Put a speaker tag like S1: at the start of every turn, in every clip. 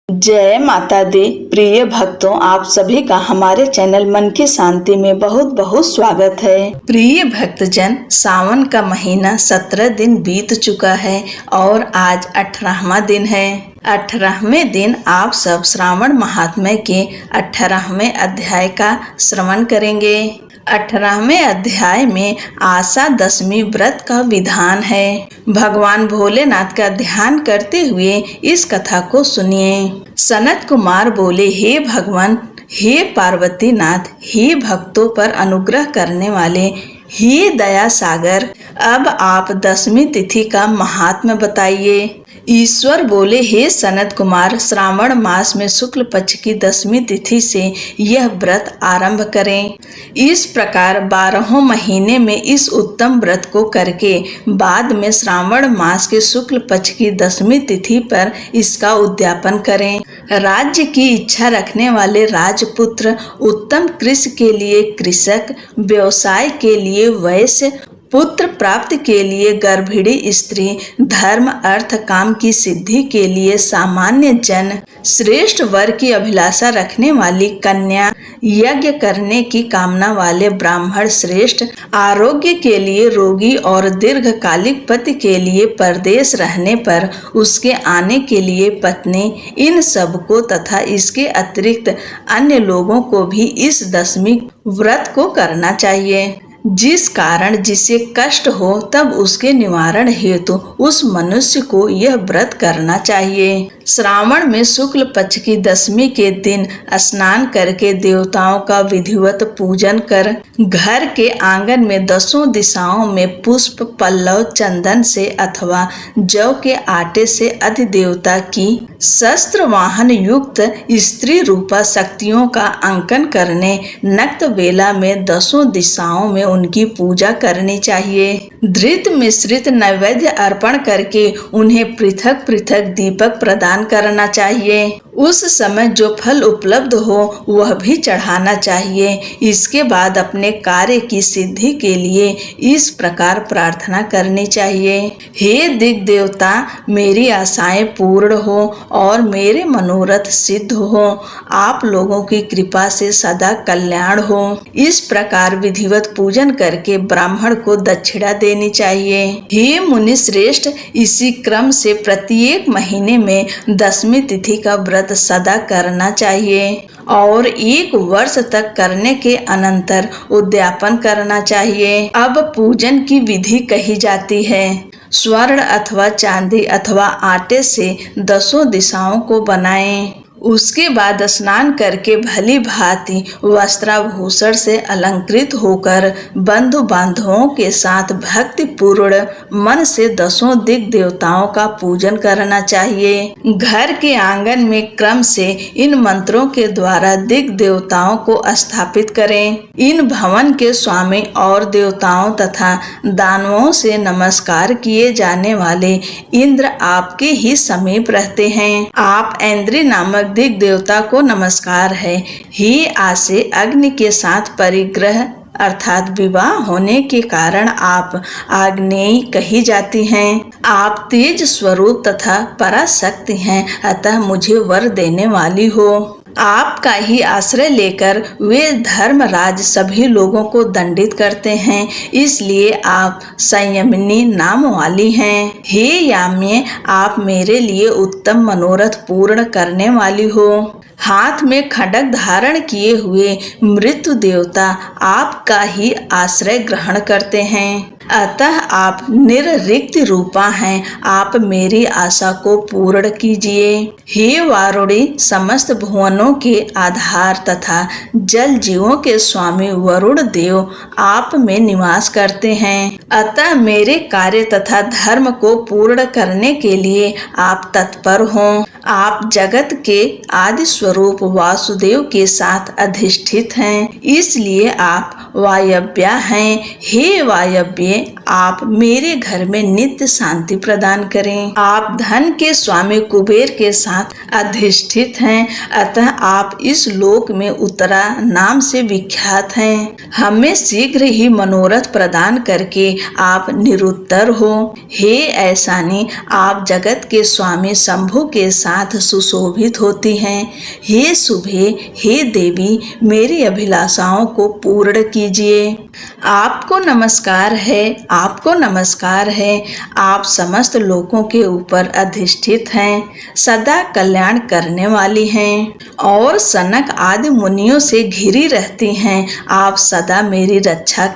S1: जय माता दी। प्रिय भक्तों, आप सभी का हमारे चैनल मन की शांति में बहुत बहुत स्वागत है। प्रिय भक्तजन, सावन का महीना 17 दिन बीत चुका है और आज 18वां दिन है। 18वें दिन आप सब श्रावण महात्म्य के 18वें अध्याय का श्रवण करेंगे। 18वें अध्याय में आशा दशमी व्रत का विधान है। भगवान भोलेनाथ का ध्यान करते हुए इस कथा को सुनिए। सनत कुमार बोले, हे भगवान, हे पार्वती नाथ, हे भक्तों पर अनुग्रह करने वाले, हे दया सागर, अब आप दशमी तिथि का महात्म्य बताइए। ईश्वर बोले, हे सनत कुमार, श्रावण मास में शुक्ल पक्ष की दशमी तिथि से यह व्रत आरंभ करें। इस प्रकार 12 महीने में इस उत्तम व्रत को करके बाद में श्रावण मास के शुक्ल पक्ष की दशमी तिथि पर इसका उद्यापन करें। राज्य की इच्छा रखने वाले राजपुत्र, उत्तम कृषि के लिए कृषक, व्यवसाय के लिए वैश्य, पुत्र प्राप्त के लिए गर्भिणी स्त्री, धर्म अर्थ काम की सिद्धि के लिए सामान्य जन, श्रेष्ठ वर की अभिलाषा रखने वाली कन्या, यज्ञ करने की कामना वाले ब्राह्मण श्रेष्ठ, आरोग्य के लिए रोगी और दीर्घकालिक पति के लिए परदेश रहने पर उसके आने के लिए पत्नी, इन सब को तथा इसके अतिरिक्त अन्य लोगों को भी इस दशमी व्रत को करना चाहिए। जिस कारण जिसे कष्ट हो तब उसके निवारण हेतु उस मनुष्य को यह व्रत करना चाहिए। श्रावण में शुक्ल पक्ष की दशमी के दिन स्नान करके देवताओं का विधिवत पूजन कर घर के आंगन में 10 दिशाओं में पुष्प, पल्लव, चंदन से अथवा जौ के आटे से अधिदेवता की शस्त्र वाहन युक्त स्त्री रूपा शक्तियों का अंकन करने नक्त बेला में 10 दिशाओं में उनकी पूजा करनी चाहिए। धृत मिश्रित नैवेद्य अर्पण करके उन्हें पृथक पृथक दीपक प्रदान करना चाहिए। उस समय जो फल उपलब्ध हो वह भी चढ़ाना चाहिए। इसके बाद अपने कार्य की सिद्धि के लिए इस प्रकार प्रार्थना करनी चाहिए, हे दिग् देवता, मेरी आशाएं पूर्ण हो और मेरे मनोरथ सिद्ध हो, आप लोगों की कृपा से सदा कल्याण हो। इस प्रकार विधिवत पूजन करके ब्राह्मण को दक्षिणा देनी चाहिए। हे मुनि श्रेष्ठ, इसी क्रम से प्रत्येक महीने में दशमी तिथि का व्रत सदा करना चाहिए और 1 वर्ष तक करने के अनंतर उद्यापन करना चाहिए। अब पूजन की विधि कही जाती है। स्वर्ण अथवा चांदी अथवा आटे से 10 दिशाओं को बनाएं। उसके बाद स्नान करके भली भांति वस्त्राभूषण से अलंकृत होकर बंधु बांधवों के साथ भक्ति पूर्ण मन से 10 दिग् देवताओं का पूजन करना चाहिए। घर के आंगन में क्रम से इन मंत्रों के द्वारा दिग् देवताओं को स्थापित करें। इन भवन के स्वामी और देवताओं तथा दानवों से नमस्कार किए जाने वाले इंद्र आपके ही समीप रहते हैं। आप ऐन्द्री नामक दिग् देवता को नमस्कार है। हे आसे, अग्नि के साथ परिग्रह अर्थात विवाह होने के कारण आप आग्नेयी कही जाती हैं। आप तेज स्वरूप तथा पराशक्ति हैं, अतः मुझे वर देने वाली हो। आपका ही आश्रय लेकर वे धर्मराज सभी लोगों को दंडित करते हैं, इसलिए आप संयमिनी नाम वाली हैं। हे याम्ये, आप मेरे लिए उत्तम मनोरथ पूर्ण करने वाली हो। हाथ में खड्ग धारण किए हुए मृत्यु देवता आपका ही आश्रय ग्रहण करते हैं, अतः आप निर्रिक्त रूपा हैं। आप मेरी आशा को पूर्ण कीजिए। हे वारुणी, समस्त भुवनों के आधार तथा जल जीवों के स्वामी वरुण देव आप में निवास करते हैं, अतः मेरे कार्य तथा धर्म को पूर्ण करने के लिए आप तत्पर हों। आप जगत के आदि स्वरूप वासुदेव के साथ अधिष्ठित हैं, इसलिए आप वायव्या हैं। हे वायव्य, आप मेरे घर में नित्य शांति प्रदान करें। आप धन के स्वामी कुबेर के साथ अधिष्ठित हैं, अतः आप इस लोक में उत्तरा नाम से विख्यात हैं। हमें शीघ्र ही मनोरथ प्रदान करके आप निरुत्तर हो। हे ऐसानी, आप जगत के स्वामी शंभु के साथ सुशोभित होती हैं। हे शुभे, हे देवी, मेरी अभिलाषाओं को पूर्ण कीजिए। आपको नमस्कार है, आपको नमस्कार है। आप समस्त लोकों के ऊपर अधिष्ठित हैं, सदा कल्याण करने वाली हैं और सनक आदि मुनियों से घिरी रहती हैं। आप सदा मेरी रक्षा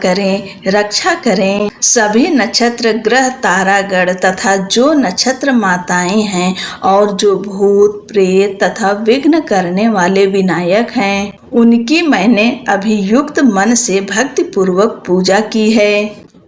S1: करें। सभी नक्षत्र ग्रह तारागण तथा जो नक्षत्र माताएं हैं और जो भूत प्रेत तथा विघ्न करने वाले विनायक हैं, उनकी मैंने अभियुक्त मन से भक्ति पूर्वक पूजा की है।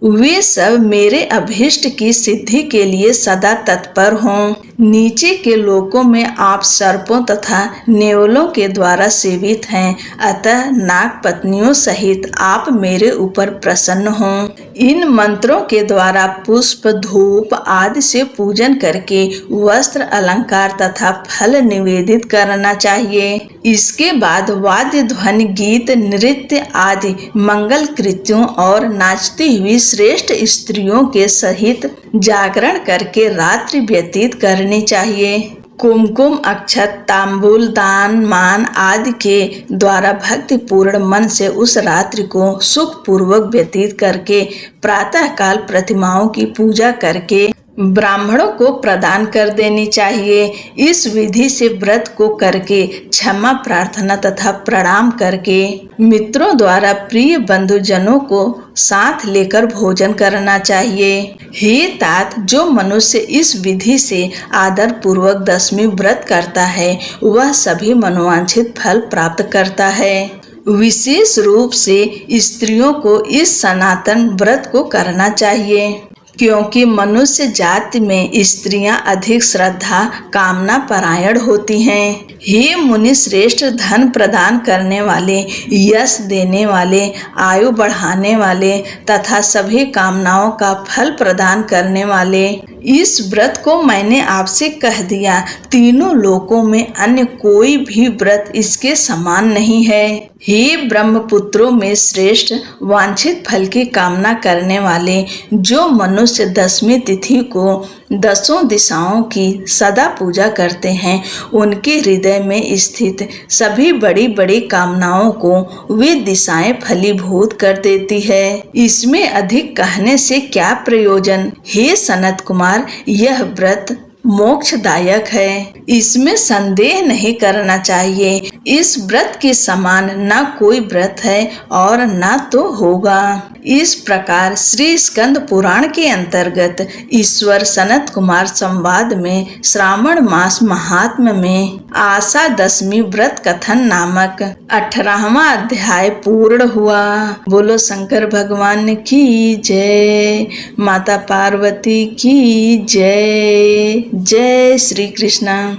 S1: वे सब मेरे अभीष्ट की सिद्धि के लिए सदा तत्पर हों। नीचे के लोकों में आप सर्पों तथा नेवलों के द्वारा सेवित हैं, अतः नाग पत्नियों सहित आप मेरे ऊपर प्रसन्न हों। इन मंत्रों के द्वारा पुष्प धूप आदि से पूजन करके वस्त्र अलंकार तथा फल निवेदित करना चाहिए। इसके बाद वाद्य ध्वनि गीत नृत्य आदि मंगल कृत्यों और नाचती हुई श्रेष्ठ स्त्रियों के सहित जागरण करके रात्रि व्यतीत करनी चाहिए। कुमकुम अक्षत तांबूल दान मान आदि के द्वारा भक्ति पूर्ण मन से उस रात्रि को सुख पूर्वक व्यतीत करके प्रातः काल प्रतिमाओं की पूजा करके ब्राह्मणों को प्रदान कर देनी चाहिए। इस विधि से व्रत को करके क्षमा प्रार्थना तथा प्रणाम करके मित्रों द्वारा प्रिय बंधुजनों को साथ लेकर भोजन करना चाहिए। हे तात, जो मनुष्य इस विधि से आदर पूर्वक 10वीं व्रत करता है वह सभी मनोवांछित फल प्राप्त करता है। विशेष रूप से स्त्रियों को इस सनातन व्रत को करना चाहिए, क्योंकि मनुष्य जाति में स्त्रियां अधिक श्रद्धा कामना परायण होती हैं। हे मुनि श्रेष्ठ, धन प्रदान करने वाले, यश देने वाले, आयु बढ़ाने वाले तथा सभी कामनाओं का फल प्रदान करने वाले, इस व्रत को मैंने आपसे कह दिया। तीनों लोकों में अन्य कोई भी व्रत इसके समान नहीं है। हे ब्रह्मपुत्रों में श्रेष्ठ, वांछित फल की कामना करने वाले जो मनुष्य 10वीं तिथि को 10 दिशाओं की सदा पूजा करते हैं, उनके हृदय में स्थित सभी बड़ी बड़ी कामनाओं को वे दिशाएं फलीभूत कर देती है। इसमें अधिक कहने से क्या प्रयोजन। हे सनत कुमार, यह व्रत मोक्षदायक है, इसमें संदेह नहीं करना चाहिए। इस व्रत के समान न कोई व्रत है और न तो होगा। इस प्रकार श्री स्कंद पुराण के अंतर्गत ईश्वर सनत कुमार संवाद में श्रावण मास महात्म्य में आशा 10वीं व्रत कथन नामक 18वां अध्याय पूर्ण हुआ। बोलो शंकर भगवान की जय, माता पार्वती की जय। जय श्री कृष्ण।